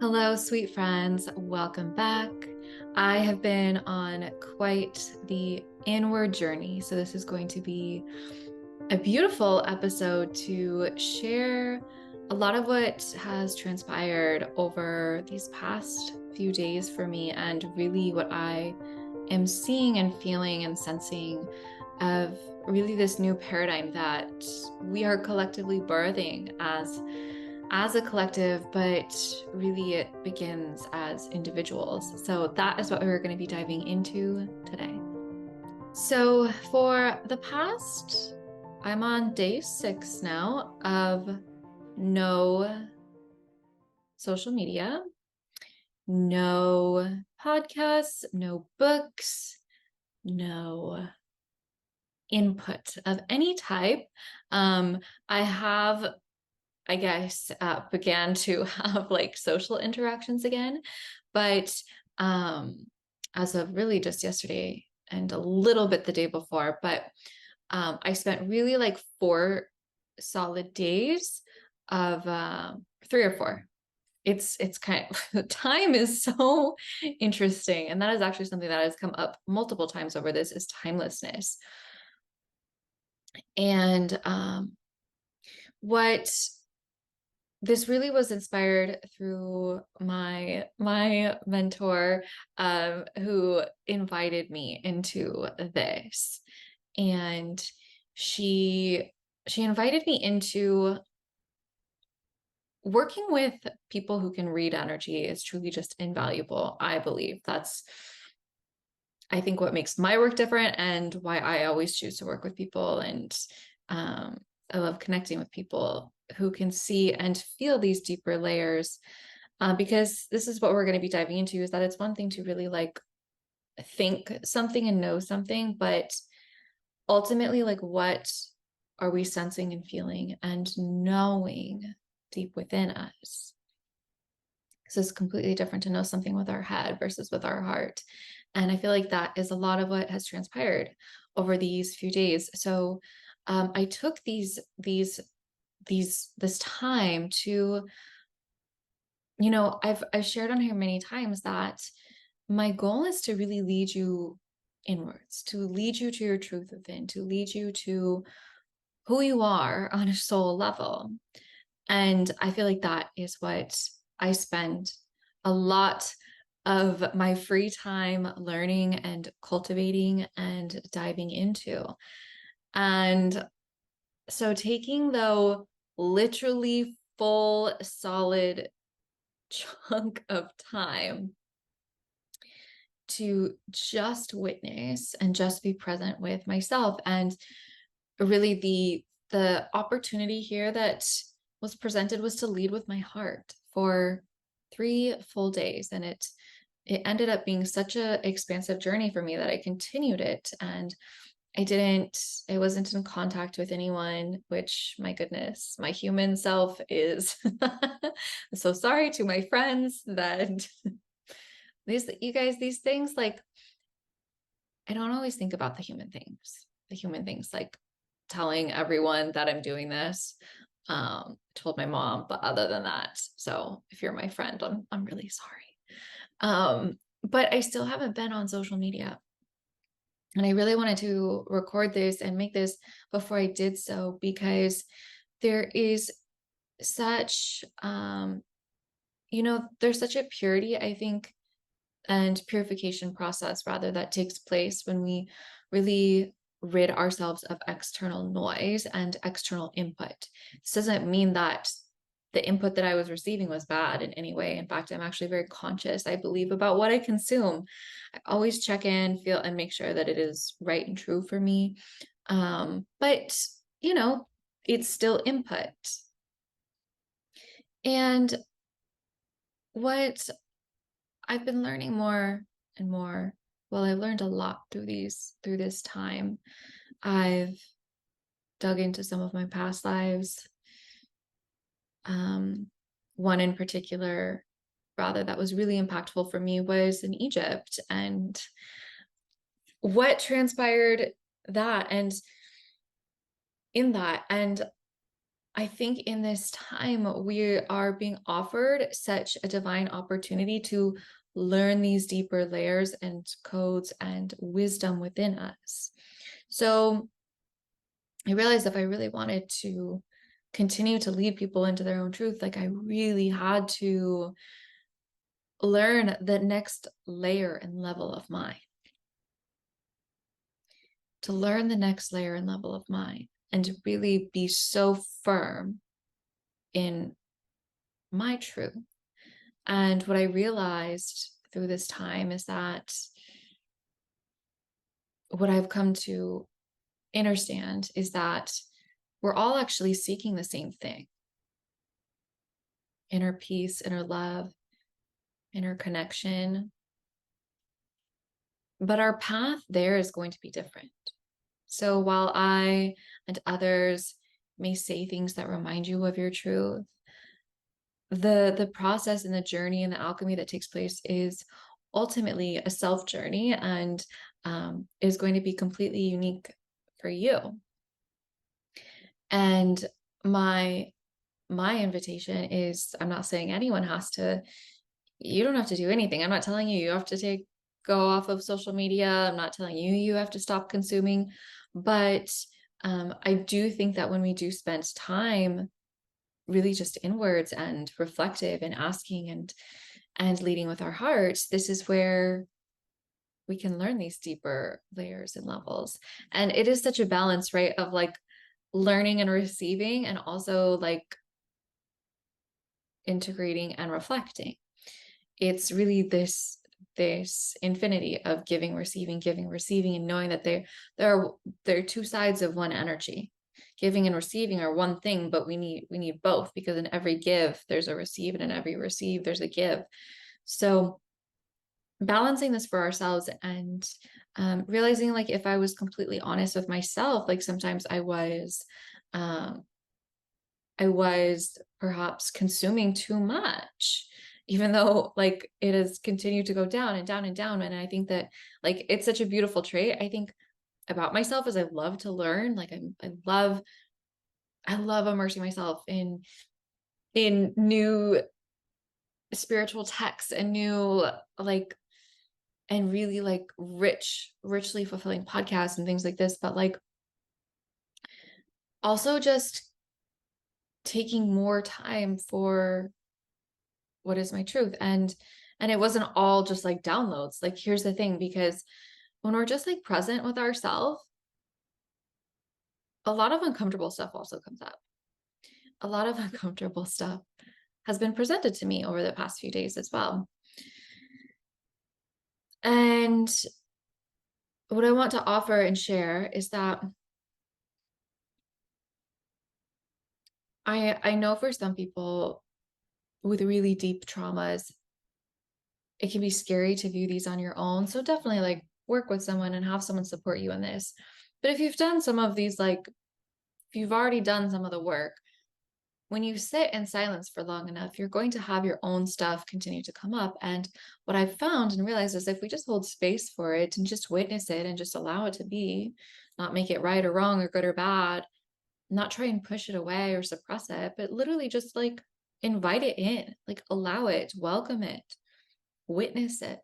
Hello, sweet friends. Welcome back. I have been on quite the inward journey, so this is going to be a beautiful episode to share a lot of what has transpired over these past few days for me, and really what I am seeing and feeling and sensing of really this new paradigm that we are collectively birthing as a collective, but really it begins as individuals. So that is what we're going to be diving into today. So for the past, I'm on day 6 now of no social media, no podcasts, no books, no input of any type. I have, I guess, began to have like social interactions again. But um, as of really just yesterday and a little bit the day before, but I spent really like 4 solid days of 3 or 4. It's kind of time is so interesting, and that is actually something that has come up multiple times over this is timelessness. And what this really was inspired through my mentor, who invited me into this, and she she invited me into working with people who can read energy is truly just invaluable. I believe that's, I think, what makes my work different and why I always choose to work with people. And um, I love connecting with people who can see and feel these deeper layers. Because this is what we're going to be diving into, is that it's one thing to really like think something and know something, but ultimately, like, what are we sensing and feeling and knowing deep within us? Because it's completely different to know something with our head versus with our heart. And I feel like that is a lot of what has transpired over these few days. So I took this time to, I've shared on here many times that my goal is to really lead you inwards, to lead you to your truth within, to lead you to who you are on a soul level. And I feel like that is what I spend a lot of my free time learning and cultivating and diving into. And so taking, though, literally full solid chunk of time to just witness and just be present with myself, and really the opportunity here that was presented was to lead with my heart for 3 full days. And it ended up being such a expansive journey for me that I continued it. And I wasn't in contact with anyone, which, my goodness, my human self is so sorry to my friends that these things, like, I don't always think about the human things, like telling everyone that I'm doing this. Told my mom, but other than that, so if you're my friend, I'm really sorry. But I still haven't been on social media. And I really wanted to record this and make this before I did so, because there is such, there's such a purity, I think, and purification process, rather, that takes place when we really rid ourselves of external noise and external input. This doesn't mean that the input that I was receiving was bad in any way. In fact, I'm actually very conscious, I believe, about what I consume. I always check in, feel, and make sure that it is right and true for me. But, it's still input. And what I've been learning more and more, well, I've learned a lot through this time. I've dug into some of my past lives. One in particular, rather, that was really impactful for me was in Egypt, and what transpired that and in that. And I think in this time, we are being offered such a divine opportunity to learn these deeper layers and codes and wisdom within us. So I realized if I really wanted to continue to lead people into their own truth, like I really had to learn the next layer and level of mine. To learn the next layer and level of mine, and to really be so firm in my truth. And what I realized through this time is that what I've come to understand is that we're all actually seeking the same thing: inner peace, inner love, inner connection. But our path there is going to be different. So while I and others may say things that remind you of your truth, the process and the journey and the alchemy that takes place is ultimately a self journey, and is going to be completely unique for you. And my invitation is, I'm not saying anyone has to, you don't have to do anything. I'm not telling you have to go off of social media. I'm not telling you have to stop consuming. But I do think that when we do spend time really just inwards and reflective and asking and leading with our hearts, this is where we can learn these deeper layers and levels. And it is such a balance, right, of like learning and receiving, and also like integrating and reflecting. It's really this infinity of giving, receiving, and knowing that there are two sides of one energy. Giving and receiving are one thing, but we need both, because in every give there's a receive, and in every receive there's a give. So balancing this for ourselves, and realizing, like, if I was completely honest with myself, like sometimes I was perhaps consuming too much, even though like it has continued to go down and down and down. And I think that like it's such a beautiful trait, I think, about myself, is I love to learn. Like I love immersing myself in new spiritual texts and new like and really like richly fulfilling podcasts and things like this. But like also just taking more time for what is my truth. And it wasn't all just like downloads. Like here's the thing, because when we're just like present with ourselves, a lot of uncomfortable stuff also comes up. A lot of uncomfortable stuff has been presented to me over the past few days as well. And what I want to offer and share is that I know for some people with really deep traumas, it can be scary to view these on your own. So definitely like work with someone and have someone support you in this. But if you've done some of these, like if you've already done some of the work, when you sit in silence for long enough, you're going to have your own stuff continue to come up. And what I've found and realized is if we just hold space for it and just witness it and just allow it to be, not make it right or wrong or good or bad, not try and push it away or suppress it, but literally just like invite it in, like allow it, welcome it, witness it.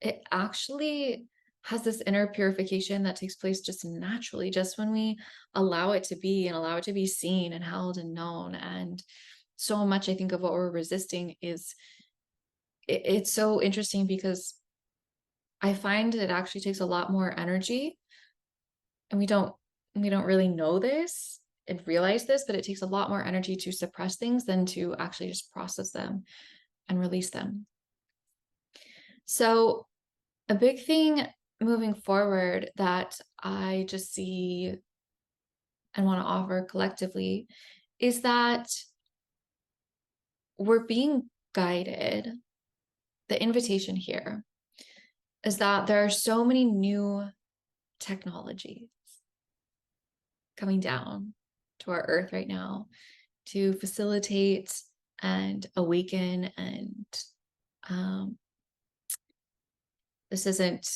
It actually has this inner purification that takes place just naturally, just when we allow it to be and allow it to be seen and held and known. And so much, I think, of what we're resisting is it's so interesting, because I find it actually takes a lot more energy, and we don't really know this and realize this, but it takes a lot more energy to suppress things than to actually just process them and release them. So a big thing moving forward that I just see and want to offer collectively is that we're being guided. The invitation here is that there are so many new technologies coming down to our earth right now to facilitate and awaken. And this isn't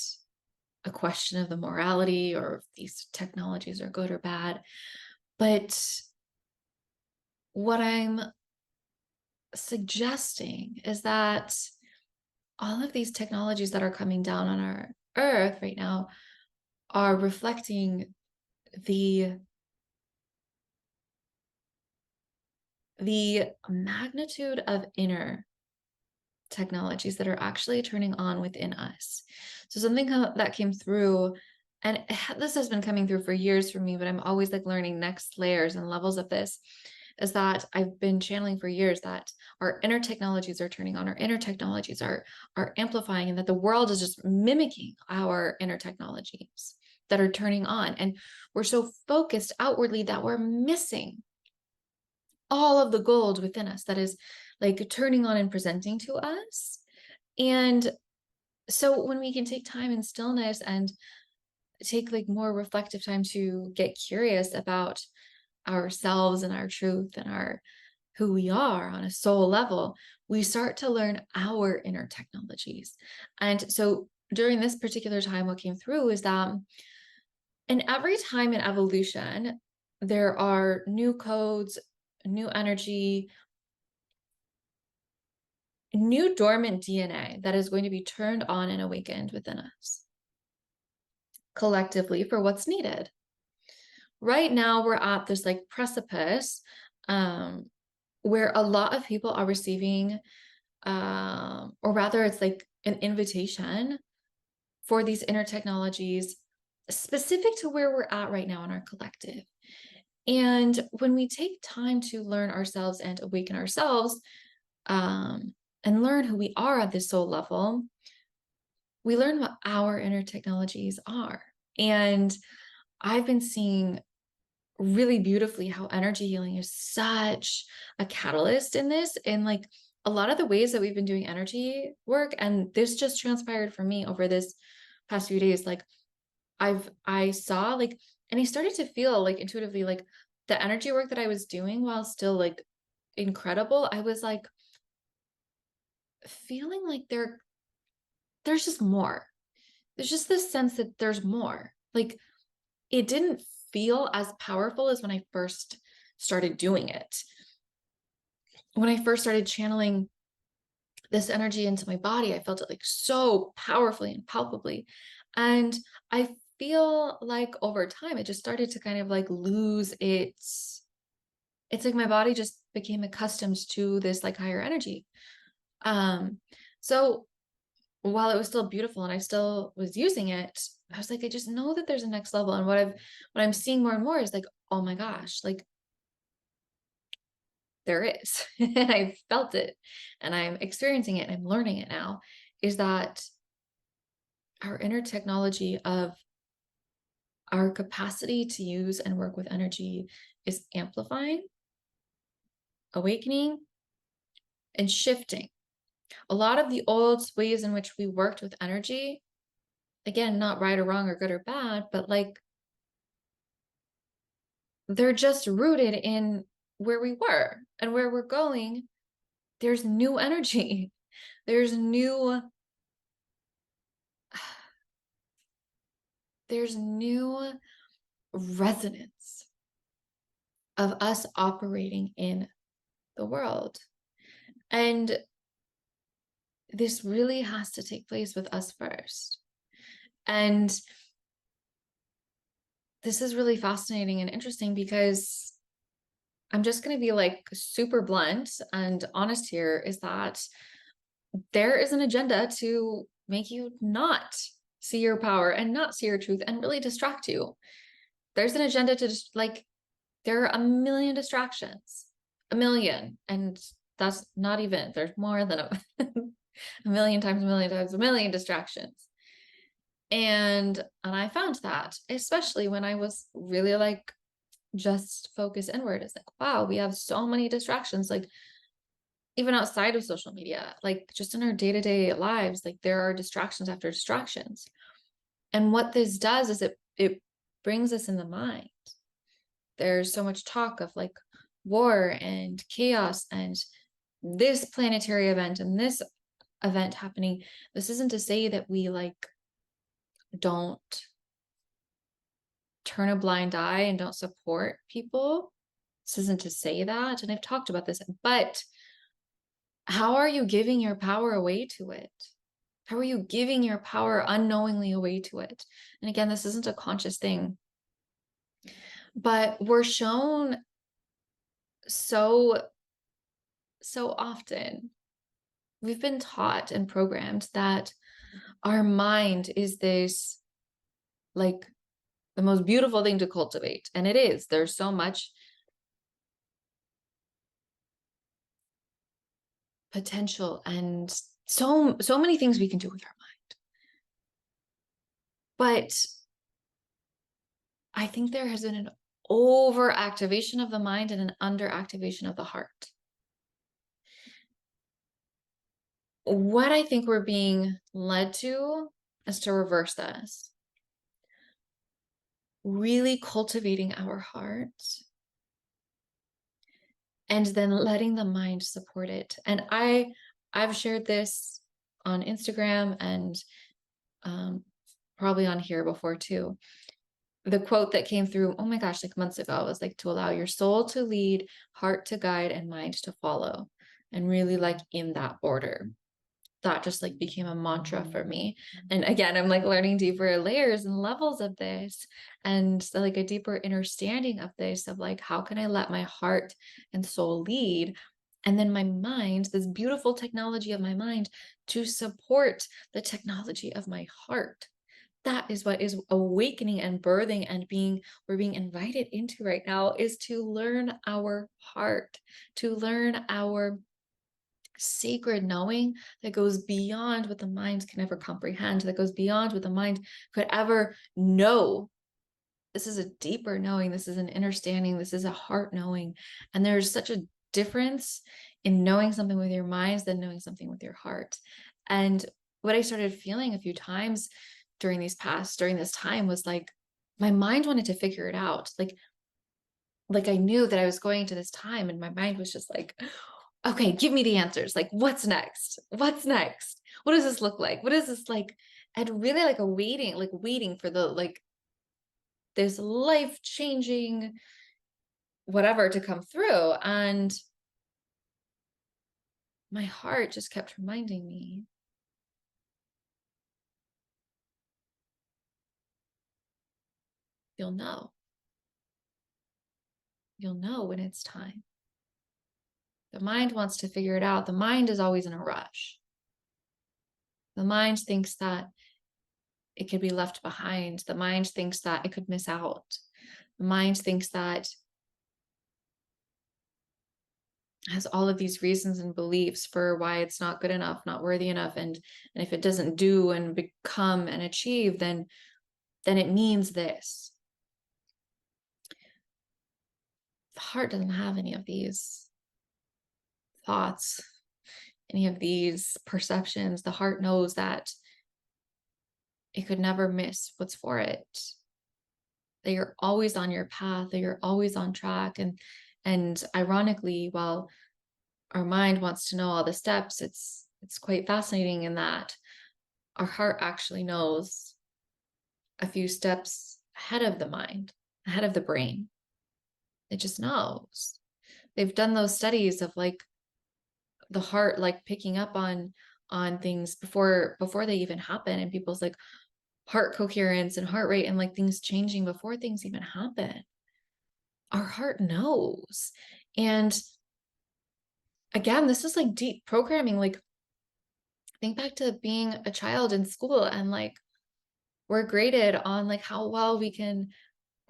a question of the morality or if these technologies are good or bad, but what I'm suggesting is that all of these technologies that are coming down on our earth right now are reflecting the magnitude of inner technologies that are actually turning on within us. So something that came through, and this has been coming through for years for me, but I'm always like learning next layers and levels of this, is that I've been channeling for years that our inner technologies are turning on, our inner technologies are amplifying, and that the world is just mimicking our inner technologies that are turning on. And we're so focused outwardly that we're missing all of the gold within us that is like turning on and presenting to us. And so when we can take time in stillness and take like more reflective time to get curious about ourselves and our truth and our who we are on a soul level, we start to learn our inner technologies. And so during this particular time, what came through is that in every time in evolution, there are new codes, new energy, new dormant DNA that is going to be turned on and awakened within us collectively for what's needed. Right now, we're at this like precipice where a lot of people are receiving, or rather, it's like an invitation for these inner technologies specific to where we're at right now in our collective. And when we take time to learn ourselves and awaken ourselves, and learn who we are at this soul level, we learn what our inner technologies are. And I've been seeing really beautifully how energy healing is such a catalyst in this, and like a lot of the ways that we've been doing energy work. And this just transpired for me over this past few days. Like I saw like, and I started to feel like intuitively, like the energy work that I was doing while still like incredible, I was like feeling like there's just more. There's just this sense that there's more. Like it didn't feel as powerful as when I first started doing it. When I first started channeling this energy into my body, I felt it like so powerfully and palpably. And I feel like over time, it just started to kind of like lose it's like my body just became accustomed to this like higher energy. So while it was still beautiful and I still was using it, I was like, I just know that there's a next level. And what I'm seeing more and more is like, oh my gosh, like there is. And I felt it and I'm experiencing it and I'm learning it now, is that our inner technology of our capacity to use and work with energy is amplifying, awakening, and shifting. A lot of the old ways in which we worked with energy, again, not right or wrong or good or bad, but like they're just rooted in where we were and where we're going. There's new energy. There's new there's new resonance of us operating in the world. And this really has to take place with us first. And this is really fascinating and interesting because I'm just going to be like super blunt and honest here, is that there is an agenda to make you not see your power and not see your truth and really distract you. There's an agenda to just like, there are a million distractions, a million. And that's not even, there's more than a million times, a million times, a million distractions. And I found that, especially when I was really like just focused inward, it's like, wow, we have so many distractions. Like even outside of social media, like just in our day-to-day lives, like there are distractions after distractions. And what this does is it brings us in the mind. There's so much talk of like war and chaos and this planetary event and this event happening. This isn't to say that we like don't turn a blind eye and don't support people. This isn't to say that, and I've talked about this, but how are you giving your power away to it? How are you giving your power unknowingly away to it? And again, this isn't a conscious thing, but we're shown so, so often. We've been taught and programmed that our mind is this, like, the most beautiful thing to cultivate. And it is. There's so much potential and so many things we can do with our mind. But I think there has been an overactivation of the mind and an underactivation of the heart. What I think we're being led to is to reverse this. Really cultivating our hearts and then letting the mind support it. And I've shared this on Instagram and probably on here before too. The quote that came through, oh my gosh, like months ago, was like, to allow your soul to lead, heart to guide, and mind to follow. And really, like, in that order. That just like became a mantra for me. And again, I'm like learning deeper layers and levels of this, and so, like, a deeper understanding of this, of like, how can I let my heart and soul lead? And then my mind, this beautiful technology of my mind, to support the technology of my heart. That is what is awakening and birthing and we're being invited into right now, is to learn our heart, to learn our sacred knowing that goes beyond what the mind can ever comprehend, that goes beyond what the mind could ever know. This is a deeper knowing. This is an understanding. This is a heart knowing. And there's such a difference in knowing something with your minds than knowing something with your heart. And what I started feeling a few times during this time was like, my mind wanted to figure it out. Like I knew that I was going to this time, and my mind was just like, okay, give me the answers. Like, what's next? What's next? What does this look like? What is this like? And really like waiting for the, like, this life-changing whatever to come through. And my heart just kept reminding me, you'll know. You'll know when it's time. The mind wants to figure it out. The mind is always in a rush. The mind thinks that it could be left behind. The mind thinks that it could miss out. The mind thinks that has all of these reasons and beliefs for why it's not good enough, not worthy enough. And if it doesn't do and become and achieve, then it means this. The heart doesn't have any of these thoughts, any of these perceptions. The heart knows that it could never miss what's for it, that you're always on your path, that you're always on track. And ironically, while our mind wants to know all the steps, it's quite fascinating in that our heart actually knows a few steps ahead of the mind, ahead of the brain. It just knows. They've done those studies of like the heart like picking up on things before they even happen, and people's like heart coherence and heart rate and like things changing before things even happen. Our heart knows. And again, this is like deep programming. Like, think back to being a child in school, and like we're graded on like how well we can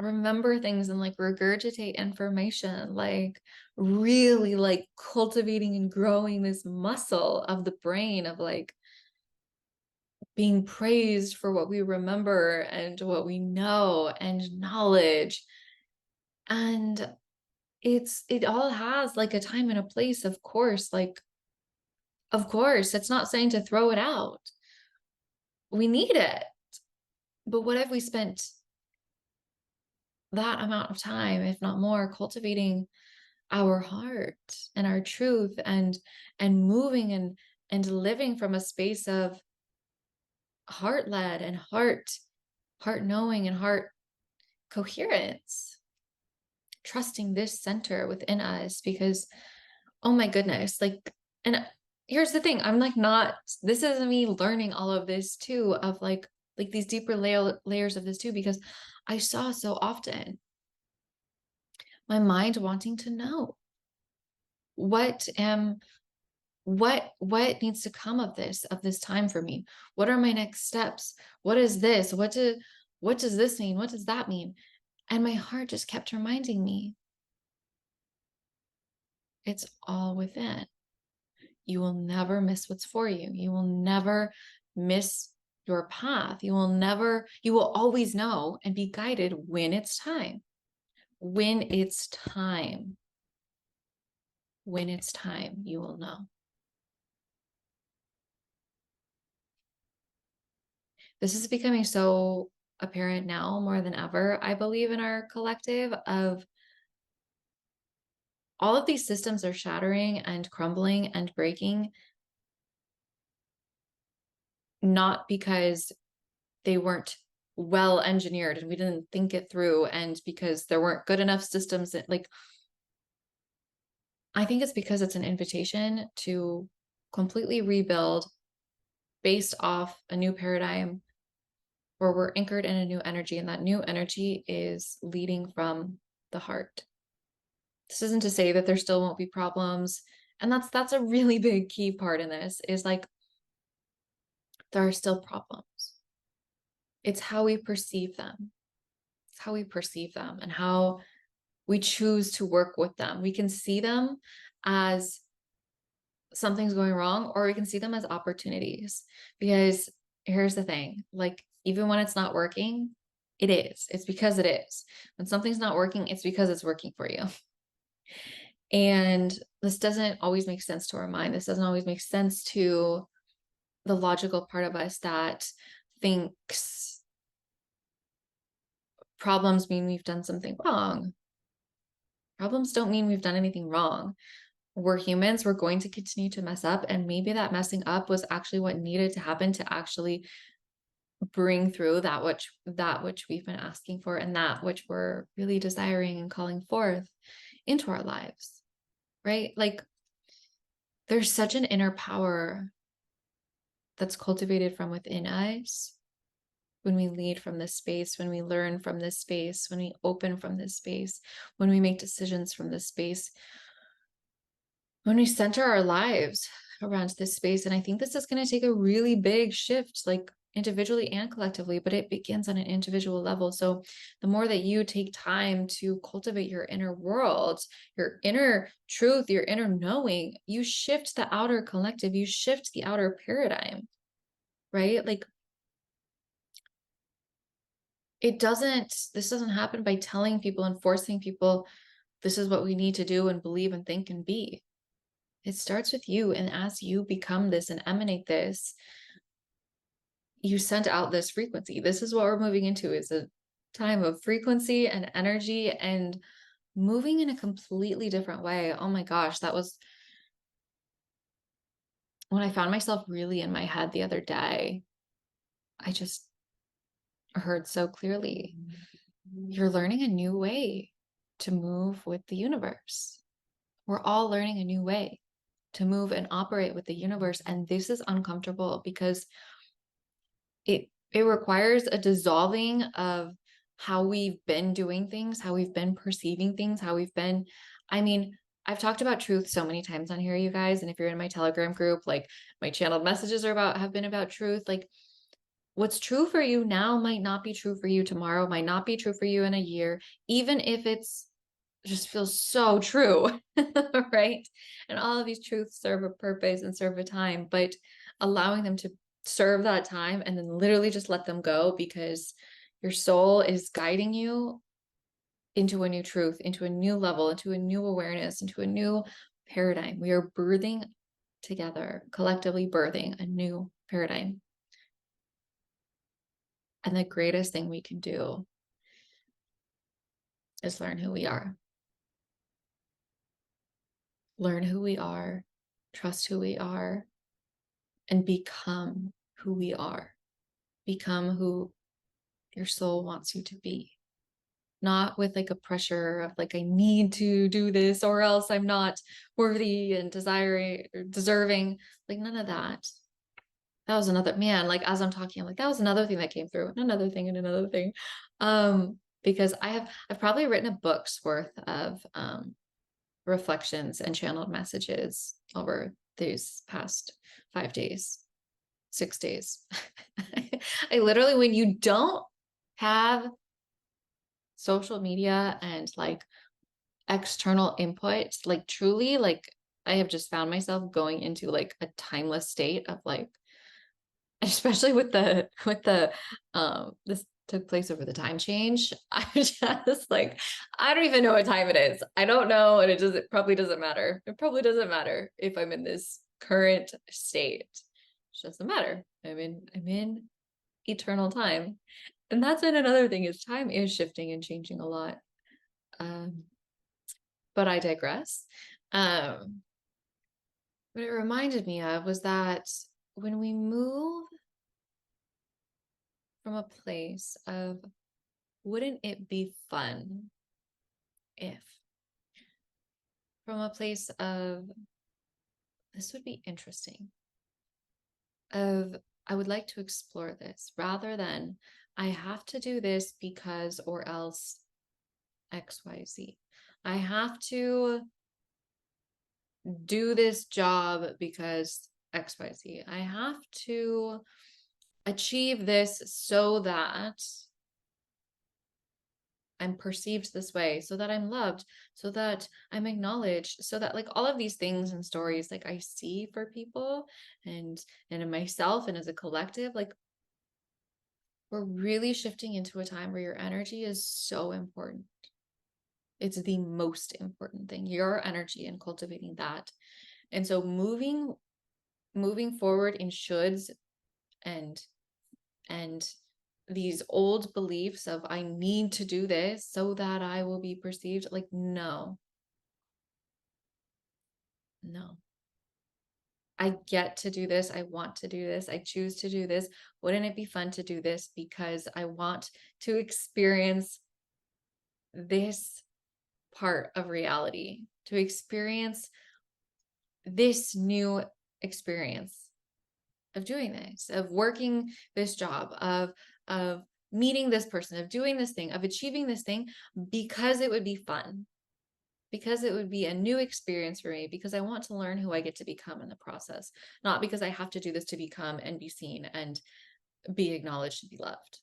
remember things and like regurgitate information, like really like cultivating and growing this muscle of the brain of like being praised for what we remember and what we know and knowledge. And it all has like a time and a place, of course. Like, of course, it's not saying to throw it out. We need it. But what if we spent that amount of time, if not more, cultivating our heart and our truth, and moving and living from a space of heart led and heart knowing and heart coherence? trusting this center within us, because, oh my goodness, like, and here's the thing, I'm like, not, this isn't me learning all of this too, of like these deeper layers of this too, because I saw so often my mind wanting to know what am what needs to come of this time for me. What are my next steps? What is this? What does this mean? What does that mean? And my heart just kept reminding me, it's all within. You will never miss what's for you. You will never miss your path. You will always know and be guided when it's time. When it's time. When it's time, you will know. This is becoming so apparent now more than ever, I believe, in our collective, of all of these systems are shattering and crumbling and breaking, not because they weren't well engineered and we didn't think it through, and because there weren't good enough systems that, like, I think it's because it's an invitation to completely rebuild based off a new paradigm where we're anchored in a new energy, and that new energy is leading from the heart. This isn't to say that there still won't be problems, and that's a really big key part in this, is like, there are still problems. It's how we perceive them. It's how we perceive them and how we choose to work with them. We can see them as something's going wrong, or we can see them as opportunities. Because here's the thing, like, even when it's not working, it's because it is. When something's not working, it's because it's working for you. And this doesn't always make sense to our mind. This doesn't always make sense to the logical part of us that thinks problems mean we've done something wrong. Problems don't mean we've done anything wrong. We're humans, we're going to continue to mess up, and maybe that messing up was actually what needed to happen to actually bring through that which we've been asking for, and that which we're really desiring and calling forth into our lives, right? Like, there's such an inner power that's cultivated from within us when we lead from this space, when we learn from this space, when we open from this space, when we make decisions from this space, when we center our lives around this space. And I think this is going to take a really big shift, like individually and collectively, but it begins on an individual level. So the more that you take time to cultivate your inner world, your inner truth, your inner knowing, you shift the outer collective, you shift the outer paradigm, right? Like, this doesn't happen by telling people and forcing people this is what we need to do and believe and think and be. It starts with you. And as you become this and emanate this, you send out this frequency. This is what we're moving into, is a time of frequency and energy and moving in a completely different way. Oh my gosh, that was when I found myself really in my head the other day. I just heard so clearly, you're learning a new way to move with the universe. We're all learning a new way to move and operate with the universe. And this is uncomfortable because it requires a dissolving of how we've been doing things, how we've been perceiving things, how we've been, I mean, I've talked about truth so many times on here, you guys. And if you're in my Telegram group, like, my channeled messages have been about truth. Like, what's true for you now might not be true for you tomorrow, might not be true for you in a year, even if it's just feels so true, right? And all of these truths serve a purpose and serve a time, but allowing them to serve that time and then literally just let them go, because your soul is guiding you into a new truth, into a new level, into a new awareness, into a new paradigm. We are birthing together, collectively birthing a new paradigm. And the greatest thing we can do is learn who we are. Learn who we are, trust who we are, and become who we are. Become who your soul wants you to be. not with like a pressure of like, I need to do this or else I'm not worthy and deserving. Like none of that. That was another, man, like as I'm talking, I'm like, that was another thing that came through, and another thing and another thing. Because I've probably written a book's worth of reflections and channeled messages over these past 5 days, 6 days. I literally, when you don't have social media and like external input, like truly, like I have just found myself going into like a timeless state of like, especially with the this took place over the time change. I just like, I don't even know what time it is. I don't know, and it probably doesn't matter. It probably doesn't matter if I'm in this current state. It doesn't matter. I'm in eternal time. And that's been another thing, is time is shifting and changing a lot. Um, but I digress. What it reminded me of was that when we move from a place of, wouldn't it be fun if, from a place of, this would be interesting, of, I would like to explore this, rather than I have to do this because or else XYZ. I have to do this job because XYZ. I have to achieve this so that I'm perceived this way, so that I'm loved, so that I'm acknowledged, so that like all of these things and stories like I see for people and in myself and as a collective, like we're really shifting into a time where your energy is so important. It's the most important thing, your energy, and cultivating that. And so moving forward in shoulds and and these old beliefs of I need to do this so that I will be perceived, like no. I get to do this. I want to do this. I choose to do this. Wouldn't it be fun to do this because I want to experience this part of reality, to experience this new experience of doing this, of working this job, of meeting this person, of doing this thing, of achieving this thing, because it would be fun, because it would be a new experience for me, because I want to learn who I get to become in the process, not because I have to do this to become and be seen and be acknowledged and be loved.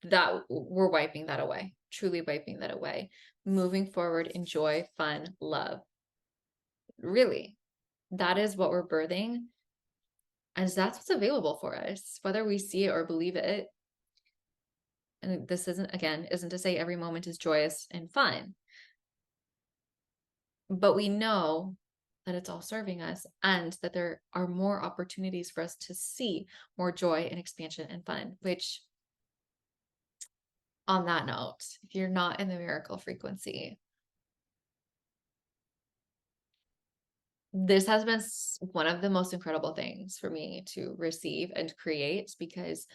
That we're wiping that away, truly wiping that away. Moving forward, enjoy, fun, love. Really, that is what we're birthing. And that's what's available for us, whether we see it or believe it. And this isn't to say every moment is joyous and fun, but we know that it's all serving us and that there are more opportunities for us to see more joy and expansion and fun, which, on that note, if you're not in the miracle frequency, this has been one of the most incredible things for me to receive and create, because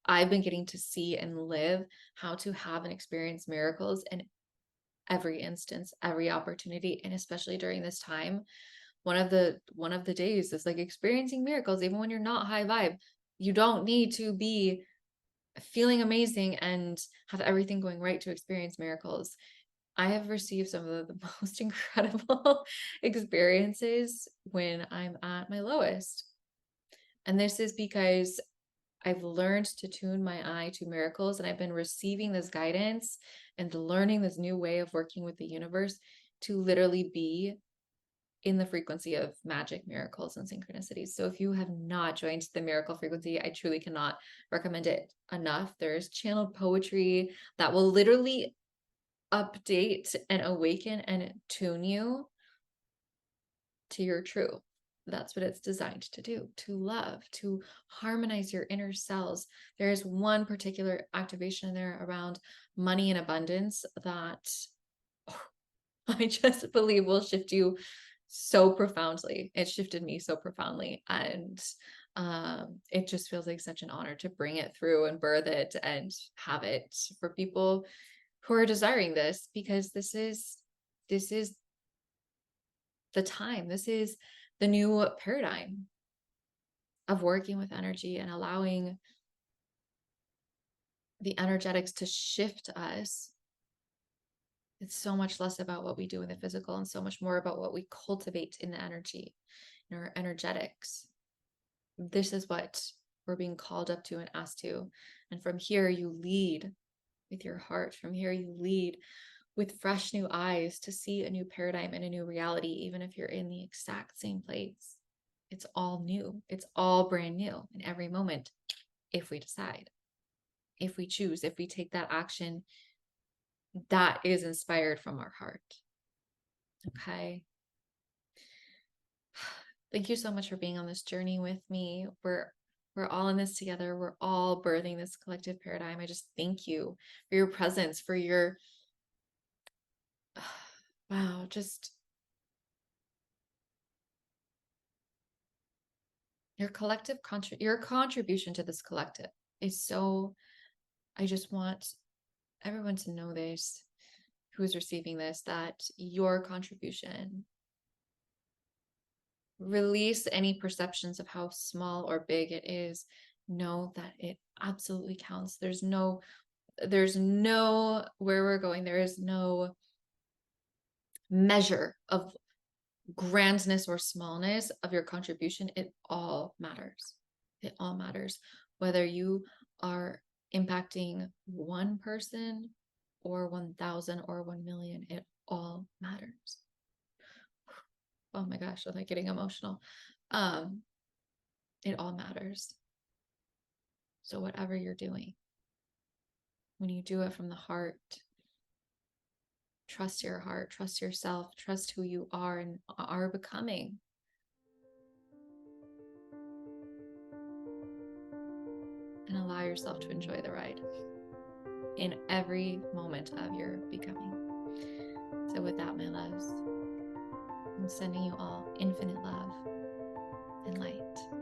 I've been getting to see and live how to have and experience miracles in every instance, every opportunity, and especially during this time. One of the days is like experiencing miracles, even when you're not high vibe. You don't need to be feeling amazing and have everything going right to experience miracles. I have received some of the most incredible experiences when I'm at my lowest. And this is because I've learned to tune my eye to miracles, and I've been receiving this guidance and learning this new way of working with the universe to literally be in the frequency of magic, miracles, and synchronicities. So if you have not joined the miracle frequency, I truly cannot recommend it enough. There's channeled poetry that will literally update and awaken and tune you to your truth. That's what it's designed to do, to love, to harmonize your inner cells. There is one particular activation in there around money and abundance that I just believe will shift you so profoundly. It shifted me so profoundly. And it just feels like such an honor to bring it through and birth it and have it for people who are desiring this, because this is the time. This is the new paradigm of working with energy and allowing the energetics to shift us. It's so much less about what we do in the physical and so much more about what we cultivate in the energy, in our energetics. This is what we're being called up to and asked to. And from here, you lead with your heart. From here, you lead with fresh new eyes to see a new paradigm and a new reality, even if you're in the exact same place. It's all new. It's all brand new in every moment, if we decide, if we choose, if we take that action that is inspired from our heart. Okay. Thank you so much for being on this journey with me. We're all in this together. We're all birthing this collective paradigm. I just thank you for your presence, for your wow, just your collective your contribution to this collective is so, I just want everyone to know this, who is receiving this, that your contribution, release any perceptions of how small or big it is. Know that it absolutely counts. There's no where we're going. There is no measure of grandness or smallness of your contribution. It all matters. It all matters. Whether you are impacting one person or 1,000 or 1 million, it all matters. Oh my gosh, I'm like getting emotional. It all matters. So whatever you're doing, when you do it from the heart, trust your heart, trust yourself, trust who you are and are becoming. And allow yourself to enjoy the ride in every moment of your becoming. So with that, my loves, I'm sending you all infinite love and light.